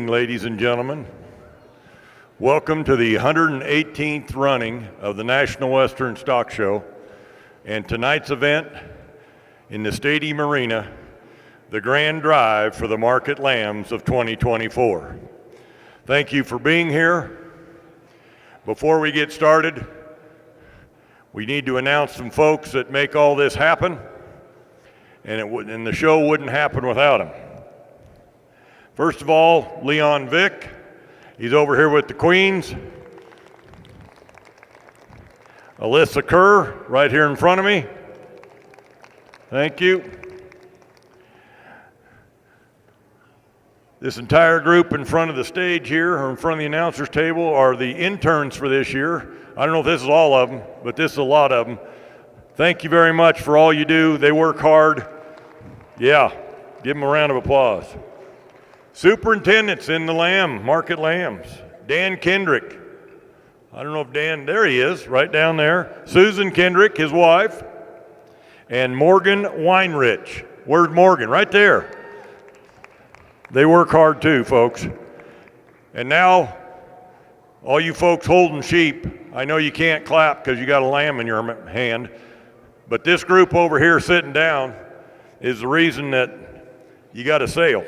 evening, ladies and gentlemen. Welcome to the 118th running of the National Western Stock Show and tonight's event in the Stadium Arena, the Grand Drive for the Market Lambs of 2024. Thank you for being here. Before we get started, we need to announce some folks that make all this happen, and the show wouldn't happen without them. First of all, Leon Vick. He's over here with the Queens. Alyssa Kerr, right here in front of me. Thank you. This entire group in front of the stage here, or in front of the announcer's table, are the interns for this year. I don't know if this is all of them, but this is a lot of them. Thank you very much for all you do. They work hard. Yeah, give them a round of applause. Superintendents in the Market Lambs. Dan Kendrick. I don't know if Dan, there he is, right down there. Susan Kendrick, his wife. And Morgan Weinrich. Where's Morgan? Right there. They work hard too, folks. And now, all you folks holding sheep, I know you can't clap because you got a lamb in your hand, but this group over here sitting down is the reason that you got a sale.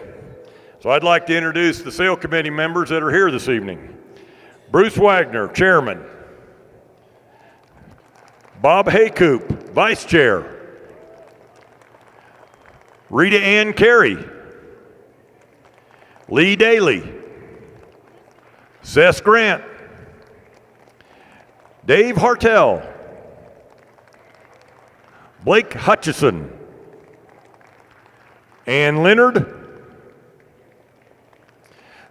So I'd like to introduce the sale committee members that are here this evening. Bruce Wagner, chairman. Bob Haycoop, vice chair. Rita Ann Carey. Lee Daly. Seth Grant. Dave Hartel. Blake Hutchison. Ann Leonard.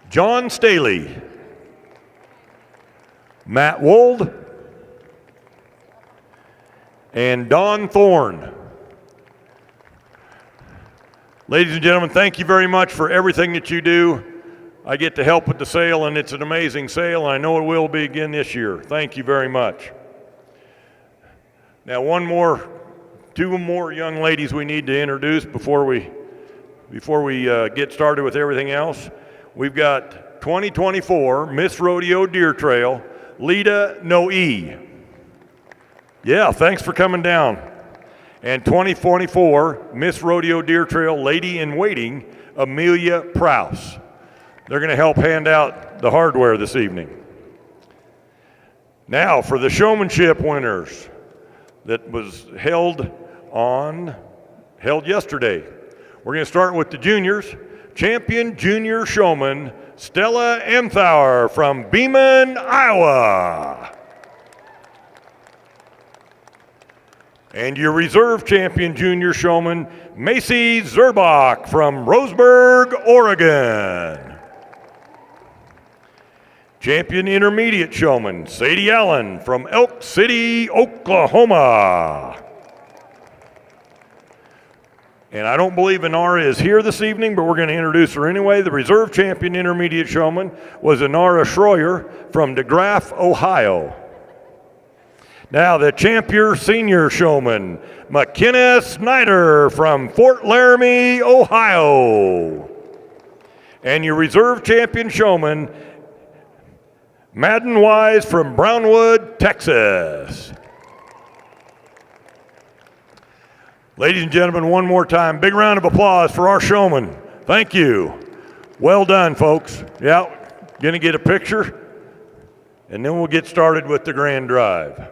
John Staley, Matt Wold, and Don Thorne. Ladies and gentlemen, thank you very much for everything that you do. I get to help with the sale, and it's an amazing sale, and I know it will be again this year. Thank you very much. Now, two more young ladies we need to introduce before we get started with everything else. We've got 2024 Miss Rodeo Deer Trail, Lita Noe. Yeah, thanks for coming down. And 2024 Miss Rodeo Deer Trail Lady in Waiting, Amelia Prouse. They're going to help hand out the hardware this evening. Now for the showmanship winners that was held yesterday. We're going to start with the juniors. Champion Junior Showman, Stella Emthauer from Beeman, Iowa. And your reserve champion Junior Showman, Macy Zerbach from Roseburg, Oregon. Champion Intermediate Showman, Sadie Allen from Elk City, Oklahoma. And I don't believe Inara is here this evening, but we're going to introduce her anyway. The reserve champion intermediate showman was Inara Schroyer from DeGraff, Ohio. Now the champion senior showman, McKenna Snyder from Fort Laramie, Ohio. And your reserve champion showman, Madden Wise from Brownwood, Texas. Ladies and gentlemen, one more time, big round of applause for our showman. Thank you. Well done, folks. Yeah, gonna get a picture, and then we'll get started with the grand drive.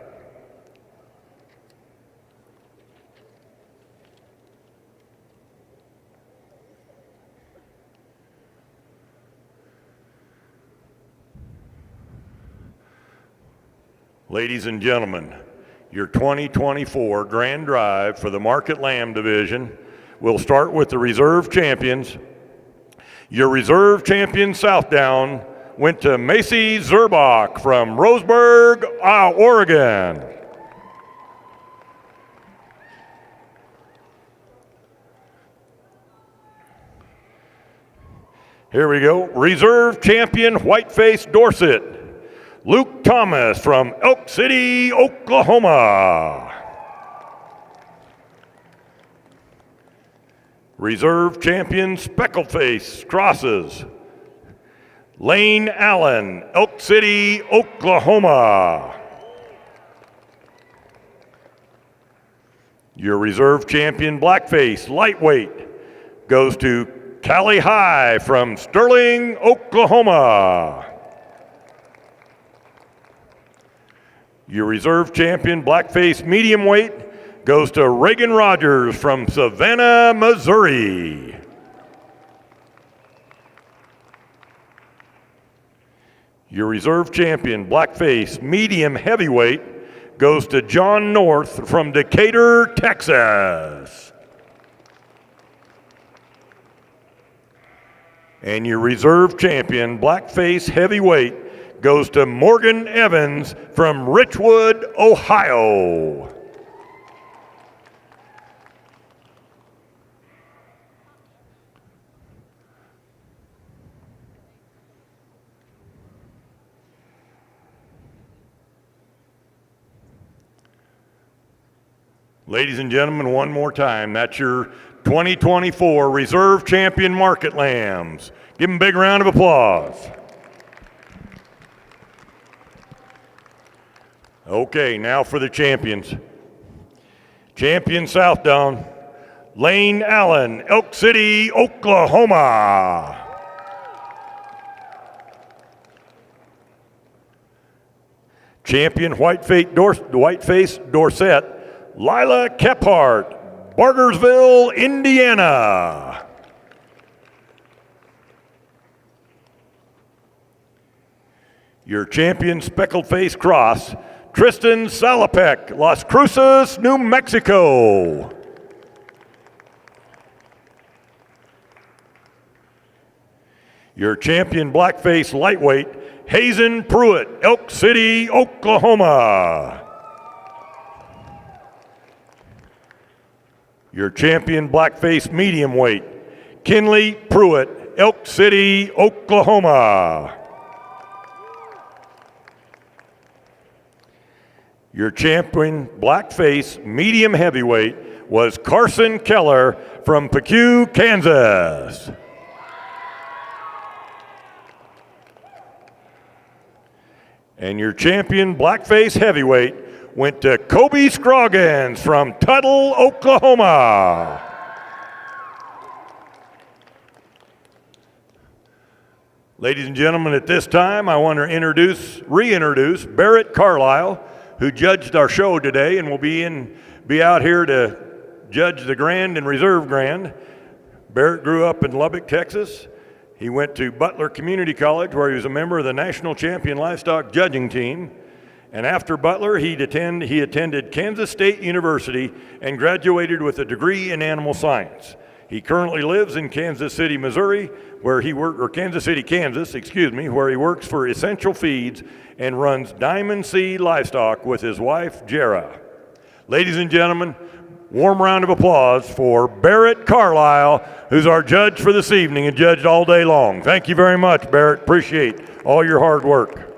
Ladies and gentlemen, your 2024 Grand Drive for the Market Lamb Division. We'll start with the reserve champions. Your reserve champion Southdown went to Macy Zerbach from Roseburg, Oregon. Here we go. Reserve champion Whiteface Dorset, Luke Thomas from Elk City, Oklahoma. Reserve champion Speckled Face Crosses, Lane Allen, Elk City, Oklahoma. Your reserve champion blackface lightweight goes to Callie High from Sterling, Oklahoma. Your reserve champion blackface medium weight goes to Reagan Rogers from Savannah, Missouri. Your reserve champion blackface medium heavyweight goes to John North from Decatur, Texas. And your reserve champion blackface heavyweight goes to Morgan Evans from Richwood, Ohio. Ladies and gentlemen, one more time, that's your 2024 Reserve Champion Market Lambs. Give them a big round of applause. Okay, now for the champions. Champion Southdown, Lane Allen, Elk City, Oklahoma. Champion Whiteface Dorset, Lila Kephart, Bargersville, Indiana. Your champion Speckled Face Cross, Tristan Salopek, Las Cruces, New Mexico. Your champion Blackface Lightweight, Hazen Pruitt, Elk City, Oklahoma. Your champion Blackface Medium Weight, Kinley Pruitt, Elk City, Oklahoma. Your champion Blackface Medium Heavyweight was Carson Keller from Peque, Kansas. And your champion Blackface Heavyweight went to Kobe Scroggins from Tuttle, Oklahoma. Ladies and gentlemen, at this time, I want to reintroduce Barrett Carlisle, who judged our show today and will be out here to judge the Grand and Reserve Grand. Barrett grew up in Lubbock, Texas. He went to Butler Community College, where he was a member of the national champion livestock judging team. And after Butler, he attended Kansas State University and graduated with a degree in animal science. He currently lives in Kansas City, Missouri, Kansas City, Kansas, where he works for Essential Feeds and runs Diamond Sea Livestock with his wife, Jera. Ladies and gentlemen, warm round of applause for Barrett Carlisle, who's our judge for this evening and judged all day long. Thank you very much, Barrett. Appreciate all your hard work.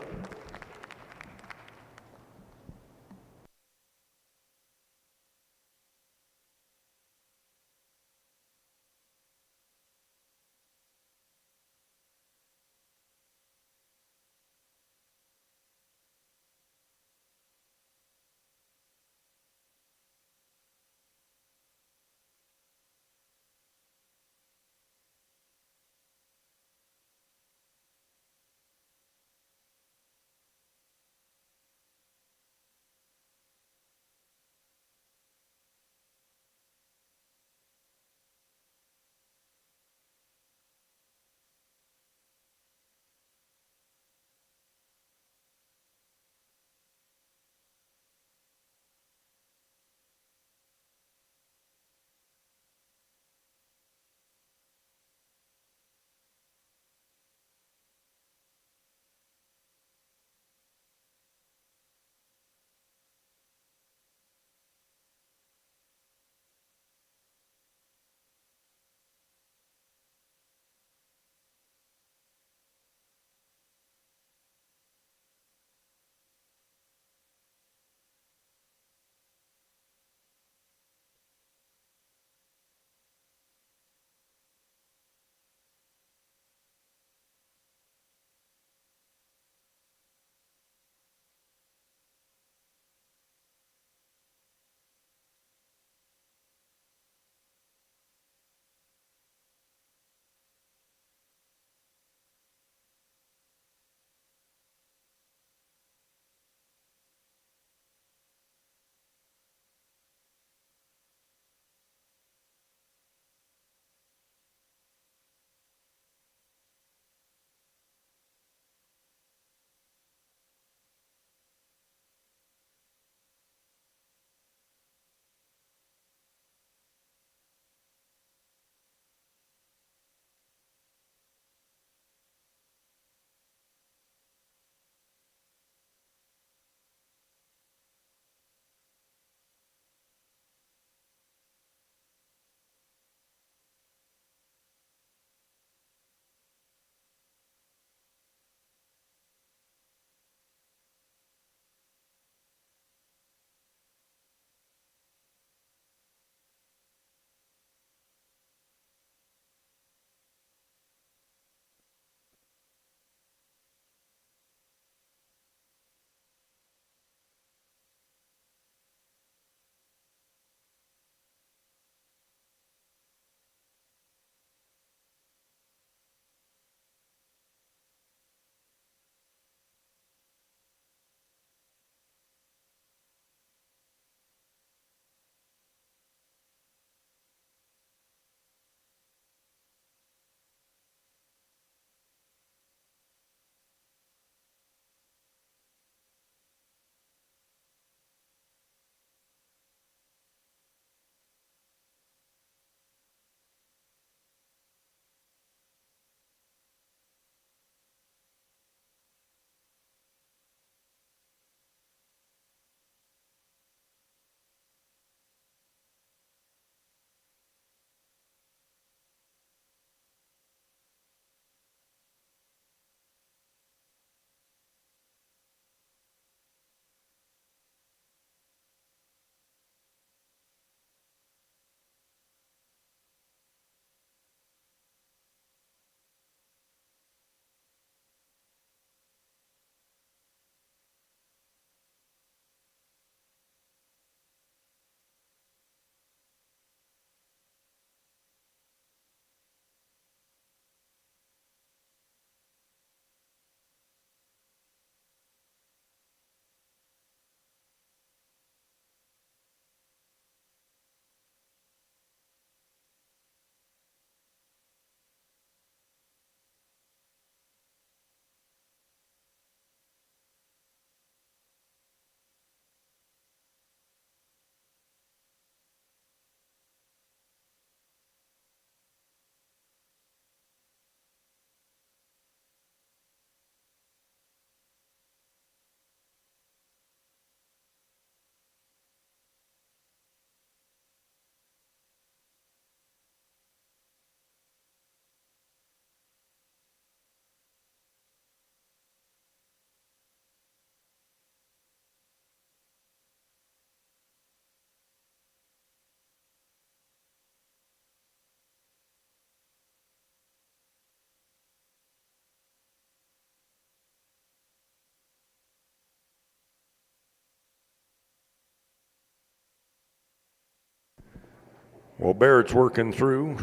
While Barrett's working through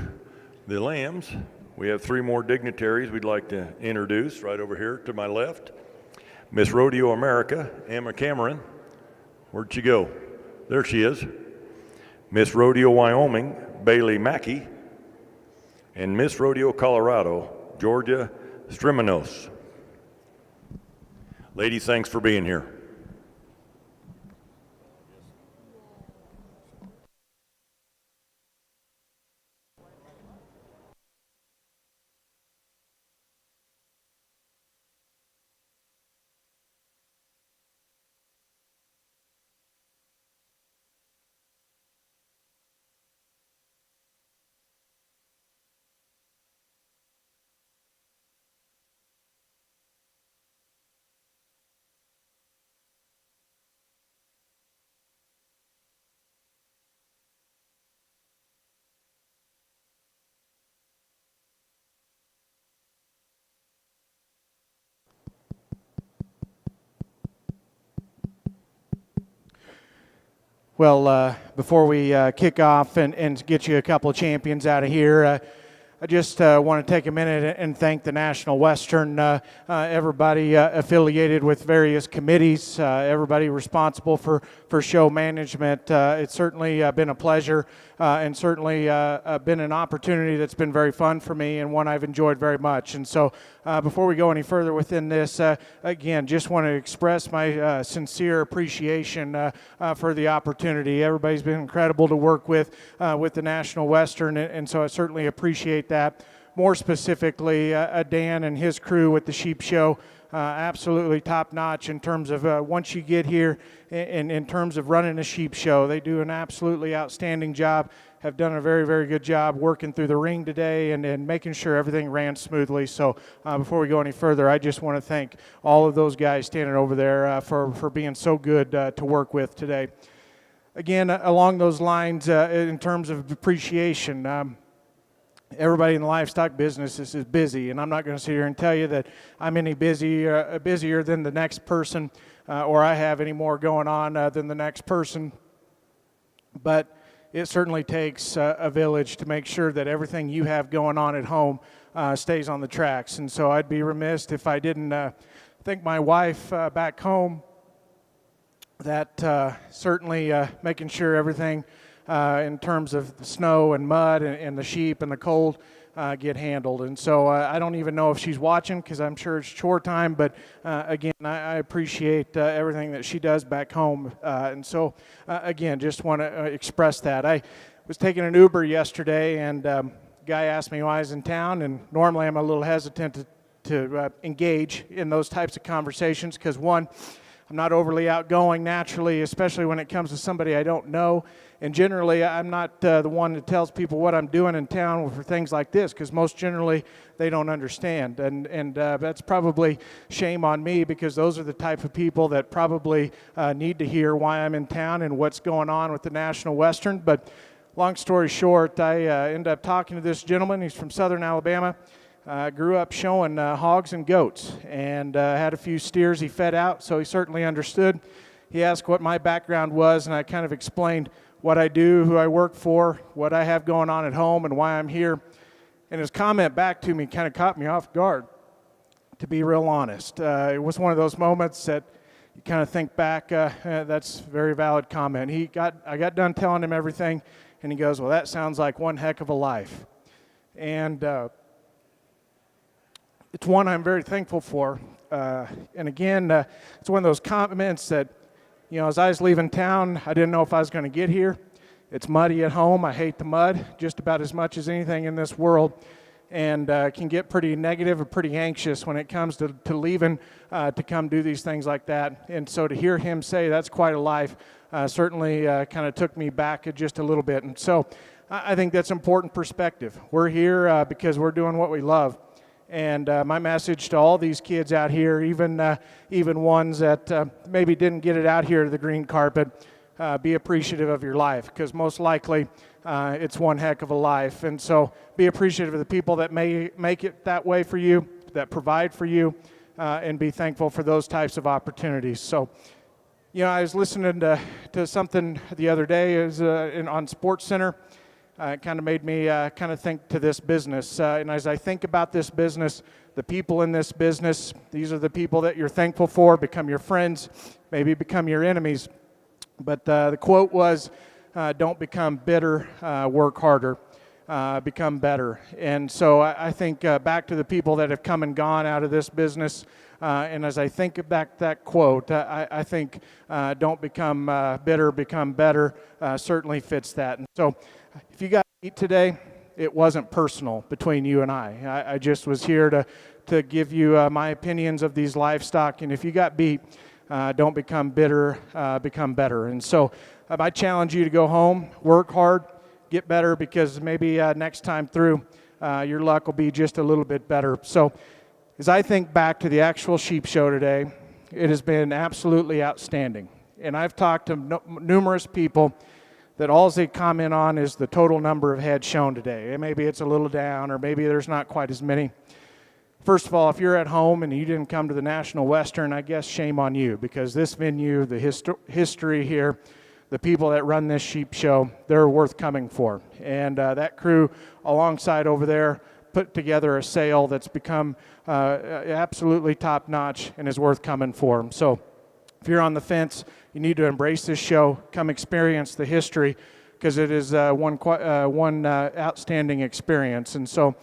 the lambs, we have 3 more dignitaries we'd like to introduce right over here to my left. Miss Rodeo America, Emma Cameron. Where'd she go? There she is. Miss Rodeo Wyoming, Bailey Mackey. And Miss Rodeo Colorado, Georgia Striminos. Ladies, thanks for being here. Well, before we kick off and get you a couple of champions out of here, I just want to take a minute and thank the National Western, everybody affiliated with various committees, everybody responsible for show management. It's certainly been a pleasure and certainly been an opportunity that's been very fun for me and one I've enjoyed very much. And so before we go any further within this, again, just want to express my sincere appreciation for the opportunity. Everybody's been incredible to work with the National Western, and so I certainly appreciate that. More specifically, Dan and his crew with the Sheep Show, absolutely top-notch in terms of once you get here in terms of running a sheep show. They do an absolutely outstanding job, have done a very, very good job working through the ring today and making sure everything ran smoothly. So before we go any further, I just want to thank all of those guys standing over there for being so good to work with today. Again, along those lines, in terms of appreciation, everybody in the livestock business is busy, and I'm not going to sit here and tell you that I'm any busier than the next person or I have any more going on than the next person. But it certainly takes a village to make sure that everything you have going on at home stays on the tracks. And so I'd be remiss if I didn't thank my wife back home that certainly making sure everything in terms of the snow and mud and the sheep and the cold get handled. And so I don't even know if she's watching because I'm sure it's chore time, but again, I appreciate everything that she does back home. And so again, just want to express that. I was taking an Uber yesterday and a guy asked me why I was in town, and normally I'm a little hesitant to engage in those types of conversations because one, I'm not overly outgoing naturally, especially when it comes to somebody I don't know. And generally, I'm not the one that tells people what I'm doing in town for things like this, because most generally, they don't understand. And that's probably shame on me, because those are the type of people that probably need to hear why I'm in town and what's going on with the National Western. But long story short, I ended up talking to this gentleman. He's from southern Alabama. Grew up showing hogs and goats, and had a few steers he fed out, so he certainly understood. He asked what my background was, and I kind of explained what I do, who I work for, what I have going on at home, and why I'm here. And his comment back to me kind of caught me off guard, to be real honest. It was one of those moments that you kind of think back, that's a very valid comment. I got done telling him everything, and he goes, well, that sounds like one heck of a life. And it's one I'm very thankful for. And again, it's one of those comments that, you know, as I was leaving town, I didn't know if I was going to get here. It's muddy at home. I hate the mud just about as much as anything in this world, and can get pretty negative or pretty anxious when it comes to leaving to come do these things like that. And so to hear him say that's quite a life certainly kind of took me back just a little bit. And so I think that's important perspective. We're here because we're doing what we love. And my message to all these kids out here, even ones that maybe didn't get it out here to the green carpet, be appreciative of your life, because most likely it's one heck of a life. And so be appreciative of the people that may make it that way for you, that provide for you, and be thankful for those types of opportunities. So, you know, I was listening to something the other day on SportsCenter, it kind of made me kind of think to this business. And as I think about this business, the people in this business, these are the people that you're thankful for, become your friends, maybe become your enemies. But the quote was, don't become bitter, work harder, become better. And so I think back to the people that have come and gone out of this business. And as I think back that quote, I think don't become bitter, become better certainly fits that. And so if you got to eat today, it wasn't personal between you and I. I just was here to give you my opinions of these livestock. And if you got beat, don't become bitter, become better. And so I challenge you to go home, work hard, get better, because maybe next time through, your luck will be just a little bit better. So as I think back to the actual sheep show today, it has been absolutely outstanding. And I've talked to numerous people that all they comment on is the total number of heads shown today. And maybe it's a little down, or maybe there's not quite as many. First of all, if you're at home and you didn't come to the National Western, I guess shame on you, because this venue, the history here, the people that run this sheep show, they're worth coming for. And that crew alongside over there put together a sale that's become absolutely top-notch and is worth coming for. So if you're on the fence, you need to embrace this show, come experience the history, because it is one outstanding experience. And so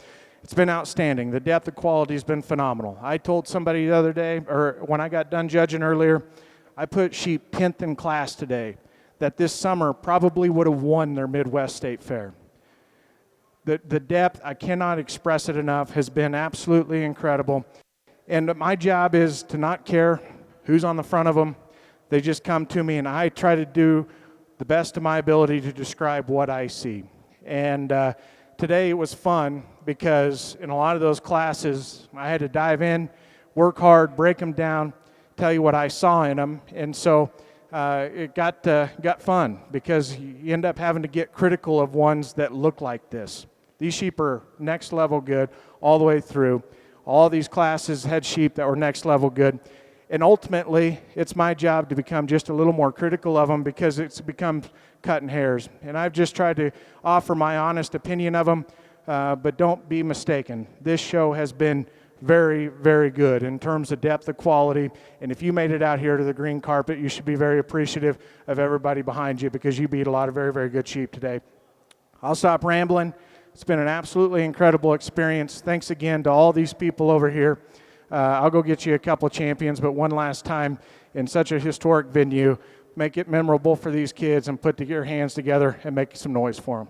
it's been outstanding. The depth of quality has been phenomenal. I told somebody the other day, or when I got done judging earlier, I put sheep 10th in class today, that this summer probably would have won their Midwest State Fair. The depth, I cannot express it enough, has been absolutely incredible. And my job is to not care who's on the front of them. They just come to me, and I try to do the best of my ability to describe what I see. And today it was fun, because in a lot of those classes, I had to dive in, work hard, break them down, tell you what I saw in them. And so it got fun, because you end up having to get critical of ones that look like this. These sheep are next level good all the way through. All these classes had sheep that were next level good. And ultimately, it's my job to become just a little more critical of them, because it's become cutting hairs. And I've just tried to offer my honest opinion of them, but don't be mistaken. This show has been very, very good in terms of depth of quality. And if you made it out here to the green carpet, you should be very appreciative of everybody behind you, because you beat a lot of very, very good sheep today. I'll stop rambling. It's been an absolutely incredible experience. Thanks again to all these people over here. I'll go get you a couple of champions, but one last time in such a historic venue, make it memorable for these kids and put your hands together and make some noise for them.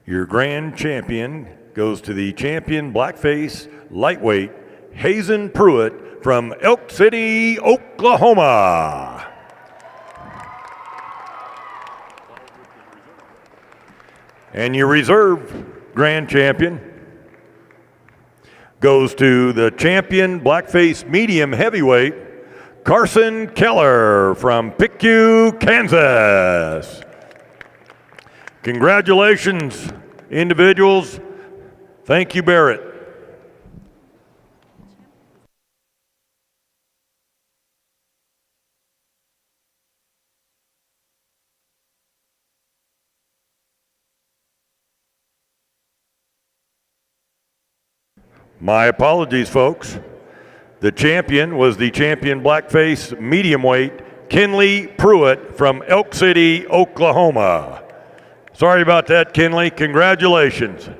Your grand champion goes to the champion blackface lightweight, Hazen Pruitt from Elk City, Oklahoma. And your reserve grand champion goes to the champion blackface medium heavyweight, Carson Keller from Picayune, Kansas. Congratulations, individuals. Thank you, Barrett. My apologies, folks. The champion was the champion blackface medium weight, Kinley Pruitt from Elk City, Oklahoma. Sorry about that, Kinley. Congratulations.